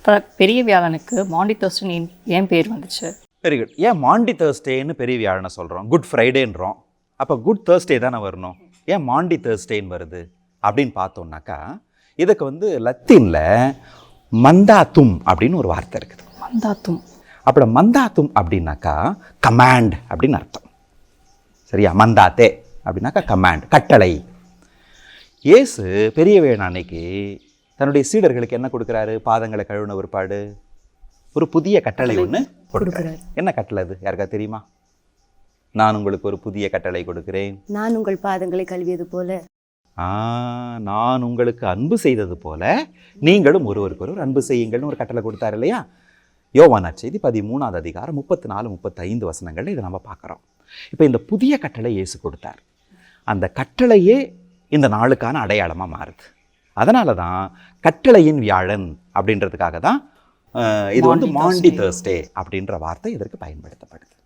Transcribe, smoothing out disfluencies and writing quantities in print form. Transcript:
இப்போ பெரிய வியாழனுக்கு மாண்டி தர்ஸ்டே ஏன் பேர் வந்துச்சு? Very good. ஏன் மாண்டி தேர்ஸ்டேன்னு பெரிய வியாழனை சொல்கிறோம்? குட் ஃப்ரைடேன்றோம். அப்போ குட் தேர்ஸ்டே தானே வரணும். ஏன் மாண்டி தேர்ஸ்டேன்னு வருது அப்படின்னு பார்த்தோம்னாக்கா, இதுக்கு லத்தீனில் மந்தாத்தும் அப்படின்னு ஒரு வார்த்தை இருக்குது. மந்தாத்தும். அப்படி மந்தாத்தும் அப்படின்னாக்கா கமாண்ட் அப்படின்னு அர்த்தம். சரியா? மந்தாத்தே அப்படின்னாக்கா கமாண்ட், கட்டளை. இயேசு பெரிய வியாழன் அன்னைக்கு தன்னுடைய சீடர்களுக்கு என்ன கொடுக்குறாரு? பாதங்களை கழுவின ஒருபாடு ஒரு புதிய கட்டளை ஒன்று கொடுக்குறாரு. என்ன கட்டளை அது? யாருக்கா தெரியுமா? நான் உங்களுக்கு ஒரு புதிய கட்டளை கொடுக்கிறேன், நான் உங்கள் பாதங்களை கழுவியது போல. நான் உங்களுக்கு அன்பு செய்தது போல நீங்களும் ஒருவருக்கொருவர் அன்பு செய்யுங்கள்னு ஒரு கட்டளை கொடுத்தாரு இல்லையா? யோவான் நற்செய்தி 13வது அதிகாரம் 34-35 வசனங்கள்ல இதை நம்ம பார்க்குறோம். இப்போ இந்த புதிய கட்டளை இயேசு கொடுத்தார். அந்த கட்டளையே இந்த நாளுக்கான அடையாளமாக மாறுது. அதனால தான் கட்டளையின் வியாழன் அப்படின்றதுக்காக தான் இது மாண்டி தேர்ஸ்டே அப்படின்ற வார்த்தை இதற்கு பயன்படுத்தப்படுது.